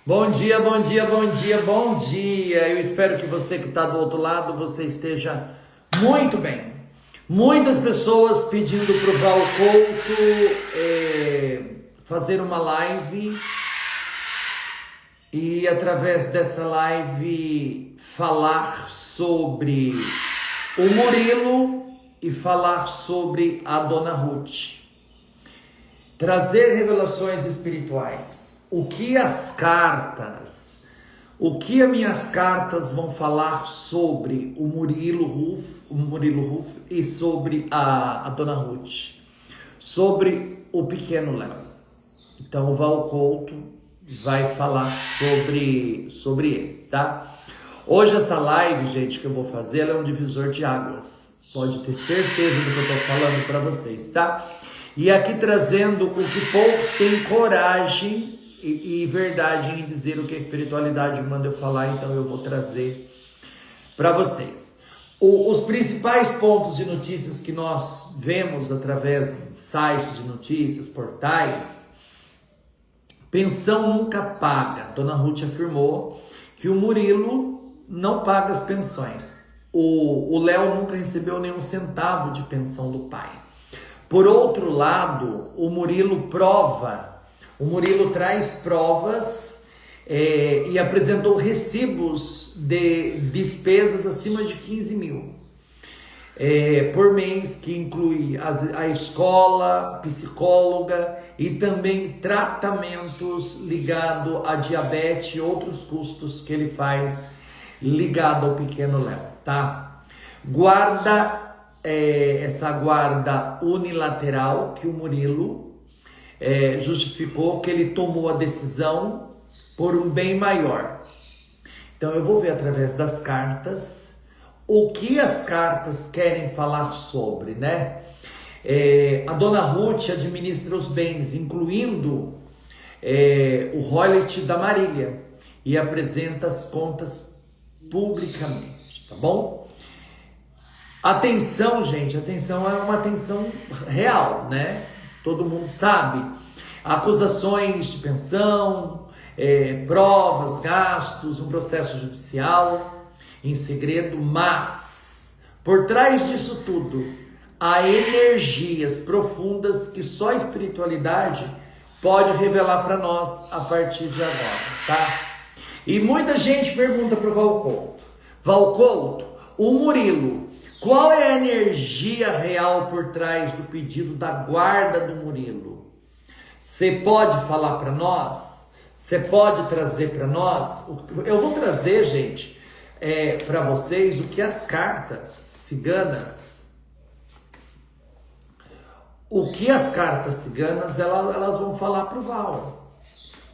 Bom dia, bom dia, bom dia, bom dia. Eu espero que você que está do outro lado, você esteja muito bem. Muitas pessoas pedindo para o Val Couto fazer uma live e através dessa live falar sobre o Murilo e falar sobre a Dona Ruth. Trazer revelações espirituais. O que as minhas cartas vão falar sobre o Murilo Ruff e sobre a Dona Ruth, sobre o pequeno Léo. Então o Val Couto vai falar sobre eles, tá? Hoje essa live, gente, que eu vou fazer, ela é um divisor de águas. Pode ter certeza do que eu tô falando para vocês, tá? E aqui trazendo o que poucos têm coragem e verdade em dizer o que a espiritualidade manda eu falar, então eu vou trazer para vocês. Os principais pontos de notícias que nós vemos através de sites de notícias, portais, pensão nunca paga. Dona Ruth afirmou que o Murilo não paga as pensões. O Léo nunca recebeu nenhum centavo de pensão do pai. Por outro lado, o Murilo traz provas e apresentou recibos de despesas acima de 15 mil por mês, que inclui a escola, psicóloga e também tratamentos ligados a diabetes e outros custos que ele faz ligado ao pequeno Léo, tá? Essa guarda unilateral que o Murilo justificou que ele tomou a decisão por um bem maior. Então eu vou ver através das cartas o que as cartas querem falar sobre, né? A Dona Ruth administra os bens, incluindo o royalty da Marília, e apresenta as contas publicamente, tá bom? Atenção, gente, atenção é uma atenção real, né? Todo mundo sabe. Acusações de pensão, provas, gastos, um processo judicial em segredo, mas por trás disso tudo há energias profundas que só a espiritualidade pode revelar para nós a partir de agora, tá? E muita gente pergunta para o Val Couto, o Murilo, qual é a energia real por trás do pedido da guarda do Murilo? Você pode falar para nós? Você pode trazer para nós? Eu vou trazer, gente, para vocês o que as cartas ciganas, elas vão falar para o Val.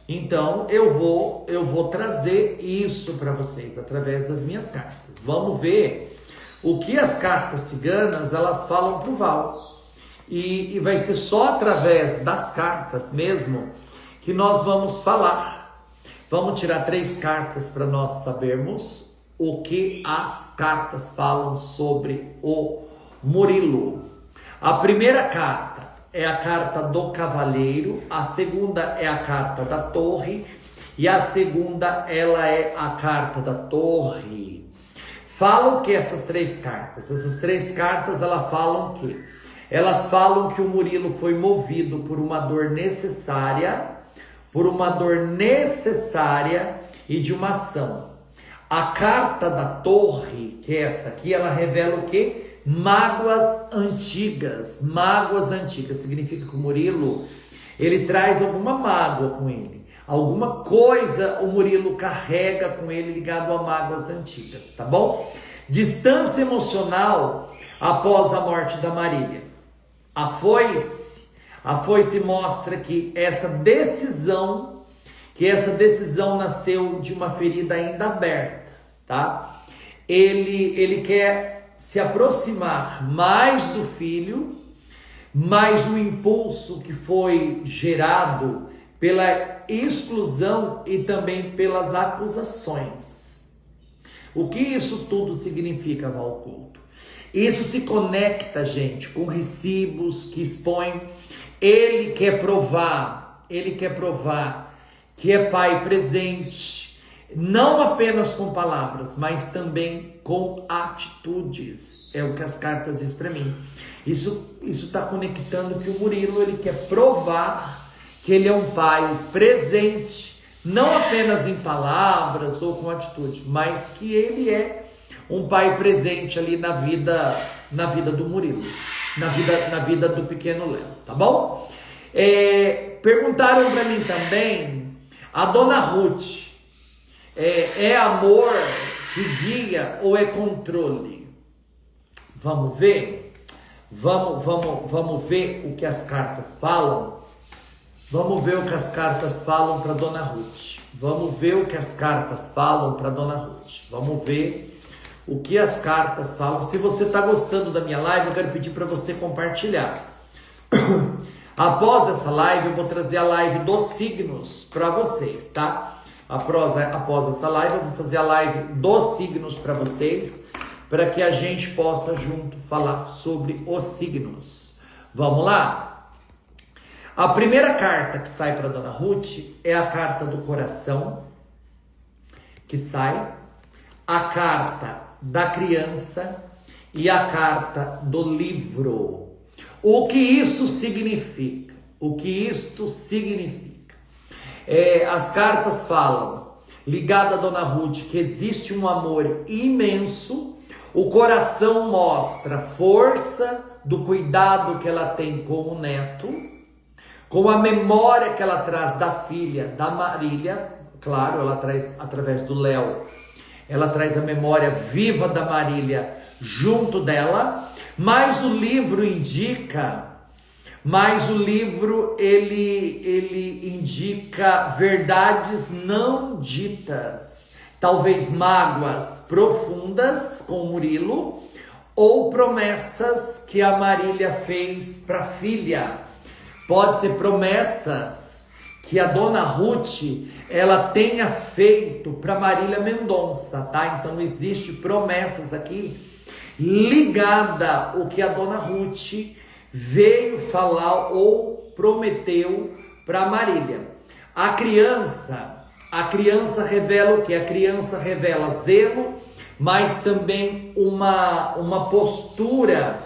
Então eu vou trazer isso para vocês através das minhas cartas. Vamos ver o que as cartas ciganas elas falam para o Val. E vai ser só através das cartas mesmo que nós vamos falar. Vamos tirar 3 cartas para nós sabermos o que as cartas falam sobre o Murilo. A primeira carta é a carta do cavaleiro, a segunda é a carta da torre e a segunda ela é a carta da torre. Falam que essas 3 cartas, elas falam que o Murilo foi movido por uma dor necessária e de uma ação. A carta da torre, que é essa aqui, ela revela o quê? Mágoas antigas. Mágoas antigas significa que o Murilo, ele traz alguma mágoa com ele. Alguma coisa o Murilo carrega com ele ligado a mágoas antigas, tá bom? Distância emocional após a morte da Marília. A foice mostra que essa decisão nasceu de uma ferida ainda aberta, tá? Ele quer se aproximar mais do filho, mas o impulso que foi gerado pela exclusão e também pelas acusações. O que isso tudo significa, Val Couto? Isso se conecta, gente, com recibos que expõem. Ele quer provar que é pai presente, não apenas com palavras, mas também com atitudes. É o que as cartas dizem para mim. Isso está conectando que o Murilo, ele quer provar que ele é um pai presente, não apenas em palavras ou com atitude, mas que ele é um pai presente ali na vida do Murilo, na vida do pequeno Léo, tá bom? Perguntaram para mim também, a dona Ruth, é amor que guia ou é controle? Vamos ver? Vamos ver o que as cartas falam? Vamos ver o que as cartas falam para dona Ruth. Vamos ver o que as cartas falam para dona Ruth. Vamos ver o que as cartas falam. Se você está gostando da minha live, eu quero pedir para você compartilhar. Após essa live, eu vou trazer a live dos signos para vocês, tá? Após essa live, eu vou fazer a live dos signos para vocês, para que a gente possa junto falar sobre os signos. Vamos lá? A primeira carta que sai para dona Ruth é a carta do coração, que sai, a carta da criança e a carta do livro. O que isso significa? O que isto significa? As cartas falam, ligada a dona Ruth, que existe um amor imenso. O coração mostra força do cuidado que ela tem com o neto, com a memória que ela traz da filha, da Marília. Claro, ela traz através do Léo, ela traz a memória viva da Marília junto dela, mas o livro ele indica verdades não ditas, talvez mágoas profundas com o Murilo, ou promessas que a Marília fez para a filha. Pode ser promessas que a dona Ruth ela tenha feito para Marília Mendonça, tá? Então existe promessas aqui ligada o que a dona Ruth veio falar ou prometeu para Marília. A criança revela o que? A criança revela zelo, mas também uma postura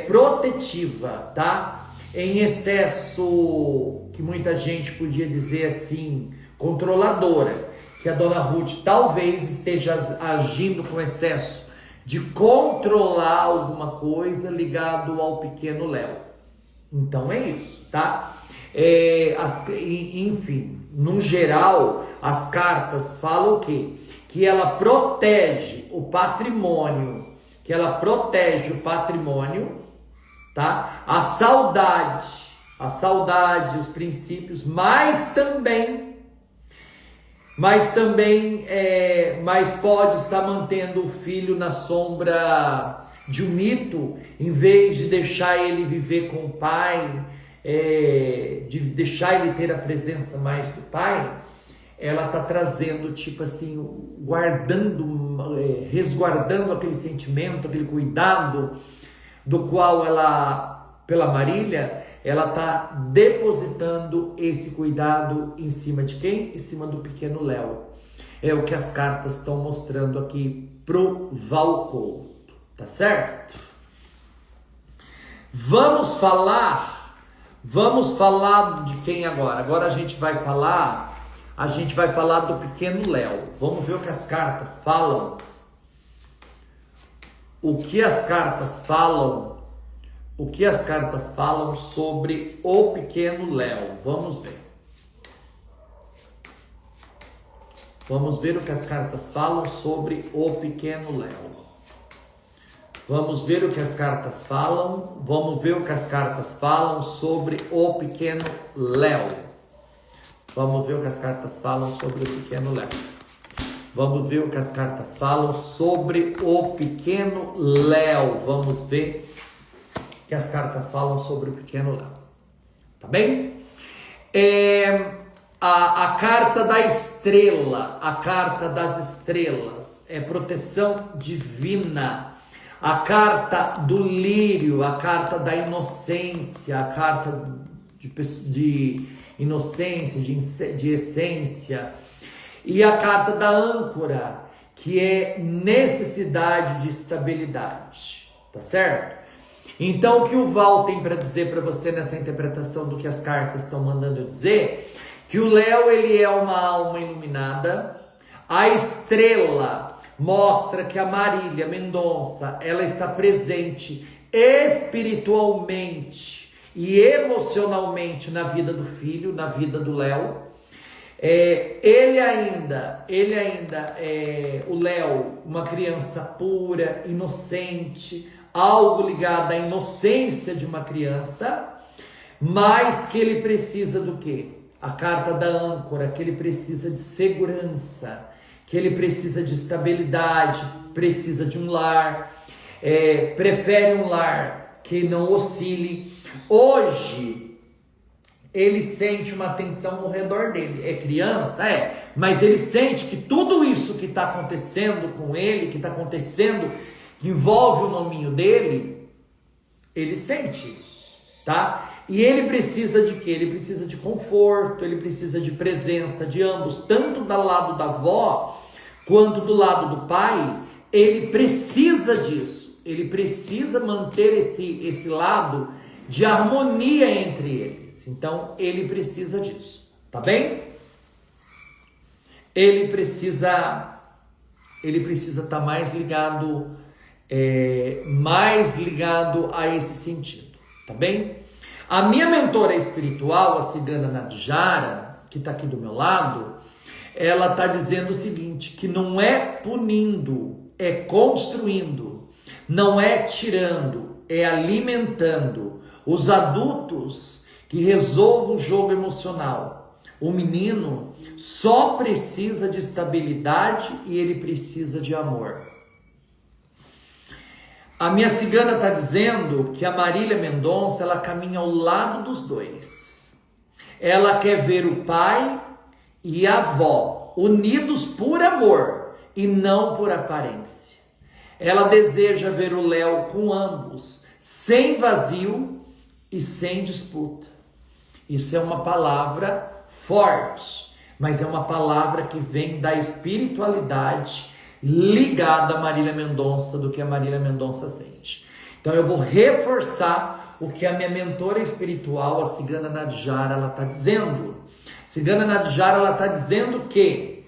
protetiva, tá? Em excesso, que muita gente podia dizer assim, controladora, que a dona Ruth talvez esteja agindo com excesso de controlar alguma coisa ligado ao pequeno Léo. Então é isso, tá? Enfim, no geral, as cartas falam o quê? Que ela protege o patrimônio, tá? A saudade, os princípios, mas pode estar mantendo o filho na sombra de um mito, em vez de deixar ele viver com o pai, de deixar ele ter a presença mais do pai. Ela está trazendo, tipo assim, resguardando aquele sentimento, aquele cuidado, do qual ela, pela Marília, ela está depositando esse cuidado em cima de quem? Em cima do pequeno Léo. É o que as cartas estão mostrando aqui pro Valcouto, tá certo? Vamos falar de quem agora? Agora a gente vai falar do pequeno Léo. Vamos ver o que as cartas falam. O que as cartas falam sobre o pequeno Léo? Vamos ver. Vamos ver o que as cartas falam sobre o pequeno Léo. Vamos ver o que as cartas falam. Vamos ver o que as cartas falam sobre o pequeno Léo. Vamos ver o que as cartas falam sobre o pequeno Léo. Vamos ver o que as cartas falam sobre o pequeno Léo. Vamos ver o que as cartas falam sobre o pequeno Léo. Tá bem? A carta da estrela, a carta das estrelas, é proteção divina. A carta do lírio, a carta da inocência, a carta inocência, de essência. E a carta da âncora, que é necessidade de estabilidade, tá certo? Então, o que o Val tem para dizer para você nessa interpretação do que as cartas estão mandando eu dizer? Que o Léo, ele é uma alma iluminada. A estrela mostra que a Marília Mendonça, ela está presente espiritualmente e emocionalmente na vida do filho, na vida do Léo. Ele ainda é, o Léo, uma criança pura, inocente, algo ligado à inocência de uma criança, mas que ele precisa do quê? A carta da âncora, que ele precisa de segurança, que ele precisa de estabilidade, precisa de um lar, prefere um lar que não oscile. Hoje, ele sente uma tensão ao redor dele. É criança? Mas ele sente que tudo isso que está acontecendo com ele, que está acontecendo, que envolve o nominho dele, ele sente isso, tá? E ele precisa de quê? Ele precisa de conforto, ele precisa de presença de ambos, tanto do lado da avó, quanto do lado do pai. Ele precisa disso, ele precisa manter esse lado de harmonia entre eles. Então, ele precisa disso, tá bem? Ele precisa estar mais ligado a esse sentido, tá bem? A minha mentora espiritual, a cigana Nadjara, que está aqui do meu lado, ela está dizendo o seguinte, que não é punindo, é construindo, não é tirando, é alimentando. Os adultos que resolvam o jogo emocional. O menino só precisa de estabilidade e ele precisa de amor. A minha cigana está dizendo que a Marília Mendonça, ela caminha ao lado dos dois. Ela quer ver o pai e a avó unidos por amor e não por aparência. Ela deseja ver o Léo com ambos, sem vazio e sem disputa. Isso é uma palavra forte, mas é uma palavra que vem da espiritualidade ligada a Marília Mendonça, do que a Marília Mendonça sente. Então eu vou reforçar o que a minha mentora espiritual, a cigana Nadjara, ela está dizendo. Cigana Nadjara, ela está dizendo que,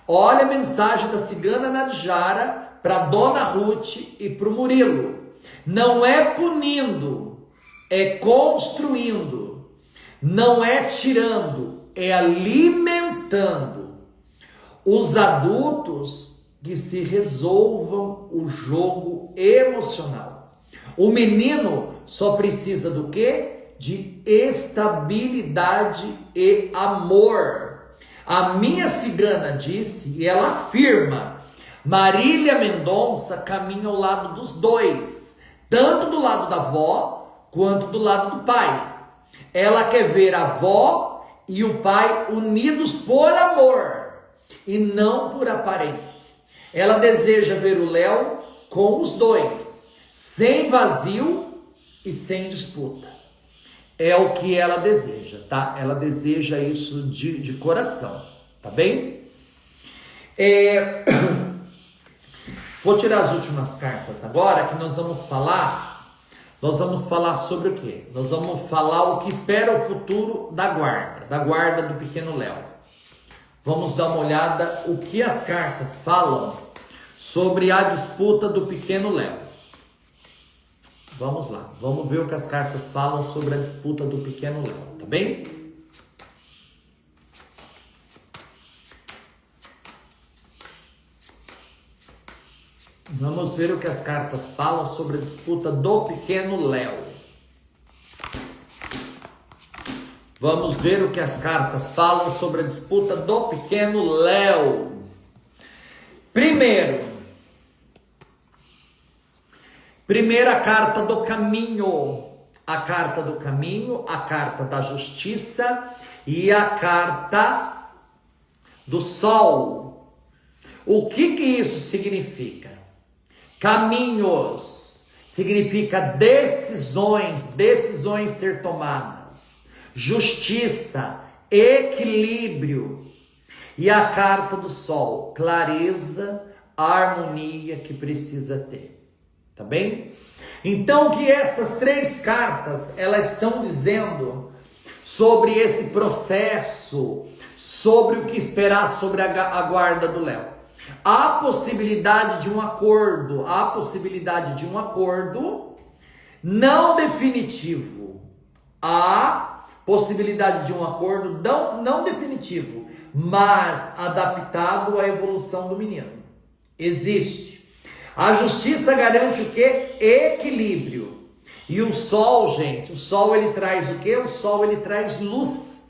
olha a mensagem da cigana Nadjara para Dona Ruth e para o Murilo. Não é punindo, é construindo. Não é tirando, é alimentando. Os adultos que se resolvam o jogo emocional. O menino só precisa do quê? De estabilidade e amor. A minha cigana disse, e ela afirma, Marília Mendonça caminha ao lado dos dois, tanto do lado da avó, quanto do lado do pai. Ela quer ver a avó e o pai unidos por amor, e não por aparência. Ela deseja ver o Léo com os dois, sem vazio e sem disputa. É o que ela deseja, tá? Ela deseja isso de coração, tá bem? Vou tirar as últimas cartas agora, que nós vamos falar sobre o quê? Nós vamos falar o que espera o futuro da guarda do pequeno Léo. Vamos dar uma olhada o que as cartas falam sobre a disputa do pequeno Léo. Vamos lá, vamos ver o que as cartas falam sobre a disputa do pequeno Léo, tá bem? Vamos ver o que as cartas falam sobre a disputa do pequeno Léo. Vamos ver o que as cartas falam sobre a disputa do pequeno Léo. Primeira carta do caminho. A carta do caminho, a carta da justiça e a carta do sol. O que isso significa? Caminhos significa decisões ser tomadas. justiça, equilíbrio. E a carta do Sol, clareza, harmonia que precisa ter. Tá bem? Então, que essas 3 cartas, elas estão dizendo sobre esse processo, sobre o que esperar sobre a guarda do Léo. Há possibilidade de um acordo, não definitivo. Há possibilidade de um acordo não definitivo, mas adaptado à evolução do menino. Existe. A justiça garante o quê? Equilíbrio. E o Sol, gente, o Sol ele traz o quê? O Sol ele traz luz.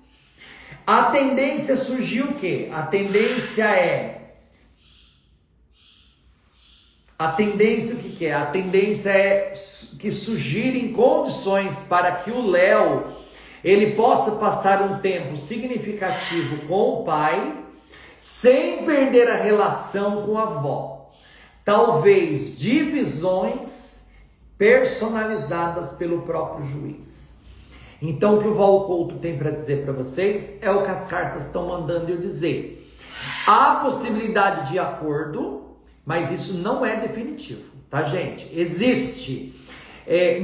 A tendência surgiu o quê? A tendência o que que é? A tendência é que surgirem condições para que o Léo ele possa passar um tempo significativo com o pai, sem perder a relação com a avó. Talvez divisões personalizadas pelo próprio juiz. Então, o que o Valcouto tem para dizer para vocês é o que as cartas estão mandando eu dizer. Há possibilidade de acordo, mas isso não é definitivo, tá, gente? Existe,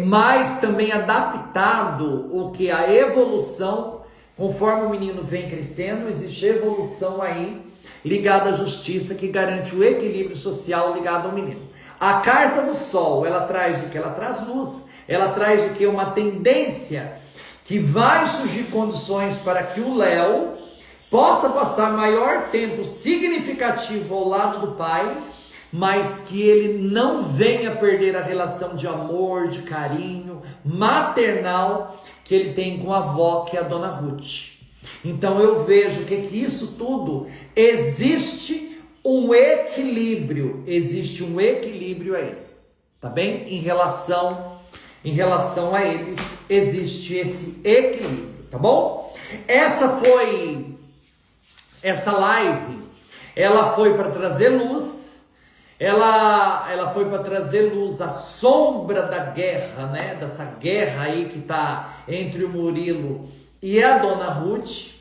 mas também adaptado o que a evolução, conforme o menino vem crescendo, existe evolução aí ligada à justiça que garante o equilíbrio social ligado ao menino. A carta do Sol, ela traz o que? Ela traz luz, ela traz o que? Uma tendência que vai surgir condições para que o Léo possa passar maior tempo significativo ao lado do pai, mas que ele não venha perder a relação de amor, de carinho maternal que ele tem com a avó, que é a dona Ruth. Então eu vejo que isso tudo existe um equilíbrio aí, tá bem? Em relação a eles existe esse equilíbrio, tá bom? Essa live, ela foi para trazer luz. Ela foi para trazer luz à sombra da guerra, né? Dessa guerra aí que tá entre o Murilo e a dona Ruth.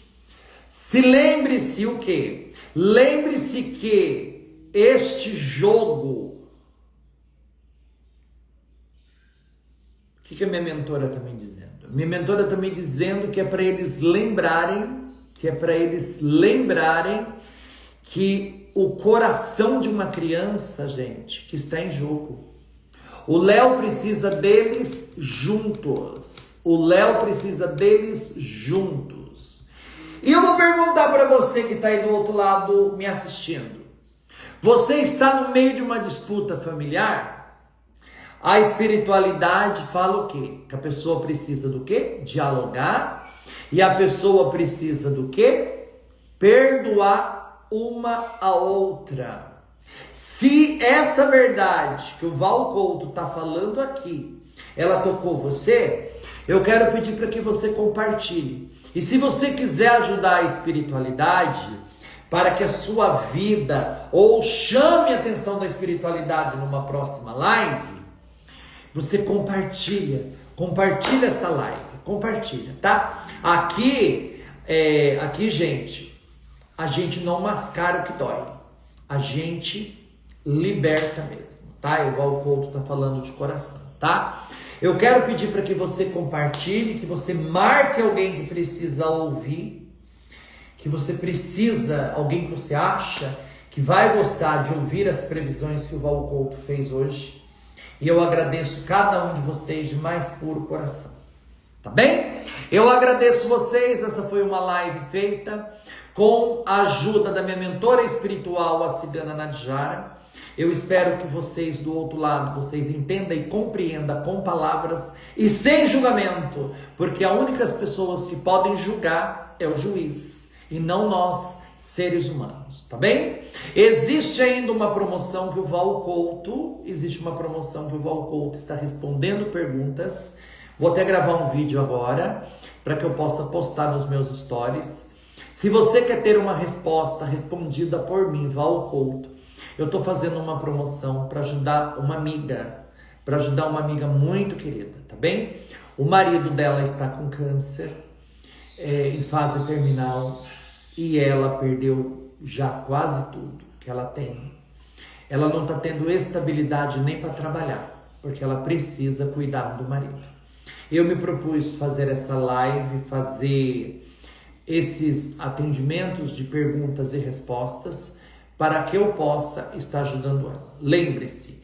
Se lembre-se o quê? Lembre-se que este jogo... O que a minha mentora está me dizendo? Minha mentora está me dizendo que é para eles lembrarem, que o coração de uma criança, gente, que está em jogo. O Léo precisa deles juntos. E eu vou perguntar para você que está aí do outro lado me assistindo. Você está no meio de uma disputa familiar? A espiritualidade fala o quê? Que a pessoa precisa do quê? Dialogar. E a pessoa precisa do quê? Perdoar uma a outra. Se essa verdade que o Valcouto está falando aqui, ela tocou você, eu quero pedir para que você compartilhe. E se você quiser ajudar a espiritualidade, para que a sua vida, ou chame a atenção da espiritualidade numa próxima live, você compartilha essa live, compartilha, tá? Aqui, gente, a gente não mascara o que dói, a gente liberta mesmo, tá? O Valcouto tá falando de coração, tá? Eu quero pedir para que você compartilhe, que você marque alguém que precisa ouvir, alguém que você acha que vai gostar de ouvir as previsões que o Valcouto fez hoje. E eu agradeço cada um de vocês de mais puro coração, tá bem? Eu agradeço vocês, essa foi uma live feita com a ajuda da minha mentora espiritual, a Cigana Nadjara. Eu espero que vocês do outro lado, vocês entendam e compreendam com palavras e sem julgamento, porque as únicas pessoas que podem julgar é o juiz e não nós, seres humanos, tá bem? Existe ainda uma promoção que o Valcouto está respondendo perguntas. Vou até gravar um vídeo agora para que eu possa postar nos meus stories. Se você quer ter uma resposta respondida por mim, Valcouto, eu estou fazendo uma promoção para ajudar uma amiga muito querida, tá bem? O marido dela está com câncer em fase terminal e ela perdeu já quase tudo que ela tem. Ela não está tendo estabilidade nem para trabalhar, porque ela precisa cuidar do marido. Eu me propus fazer essa live, fazer esses atendimentos de perguntas e respostas para que eu possa estar ajudando ela. Lembre-se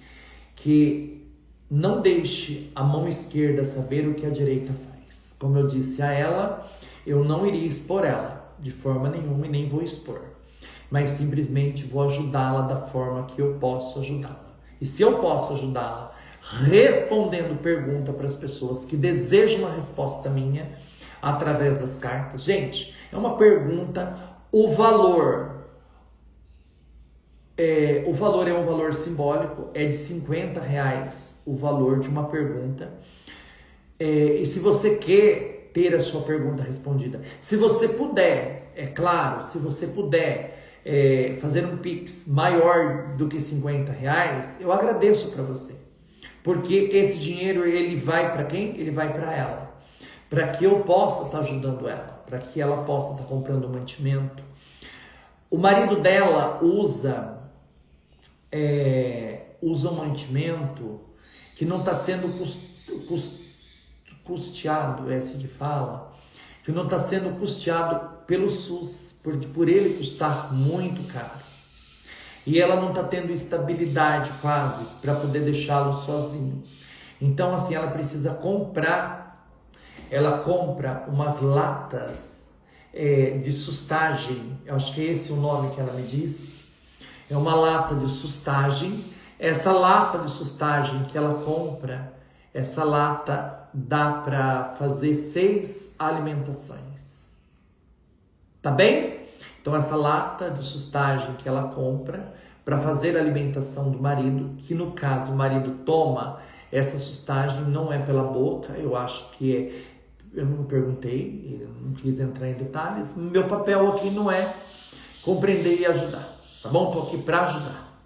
que não deixe a mão esquerda saber o que a direita faz. Como eu disse a ela, eu não iria expor ela de forma nenhuma e nem vou expor, mas simplesmente vou ajudá-la da forma que eu posso ajudá-la. E se eu posso ajudá-la respondendo pergunta para as pessoas que desejam uma resposta minha através das cartas. Gente, é uma pergunta, o valor é um valor simbólico, é de R$50 o valor de uma pergunta. E se você quer ter a sua pergunta respondida, se você puder, é claro, se você puder fazer um Pix maior do que R$50, eu agradeço para você. Porque esse dinheiro, ele vai para quem? Ele vai para ela. Para que eu possa estar ajudando ela. Para que ela possa estar comprando mantimento. O marido dela usa um mantimento que não está sendo custeado, é assim que fala. Que não está sendo custeado pelo SUS. Porque por ele custar muito caro. E ela não está tendo estabilidade quase para poder deixá-lo sozinho. Então, assim, ela precisa comprar. Ela compra umas latas de sustagem. Eu acho que é esse o nome que ela me disse. É uma lata de sustagem. Essa lata de sustagem que ela compra, essa lata dá para fazer 6 alimentações. Tá bem? Então, essa lata de sustagem que ela compra para fazer a alimentação do marido, que no caso o marido toma essa sustagem, não é pela boca, eu acho que é, eu não perguntei, eu não quis entrar em detalhes, meu papel aqui não é compreender e ajudar, tá bom? Estou aqui para ajudar,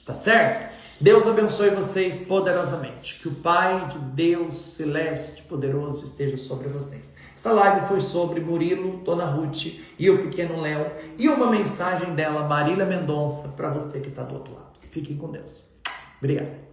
tá certo? Deus abençoe vocês poderosamente, que o Pai de Deus celeste poderoso esteja sobre vocês. Essa live foi sobre Murilo, Dona Ruth e o pequeno Léo e uma mensagem dela, Marília Mendonça, para você que está do outro lado. Fiquem com Deus. Obrigado.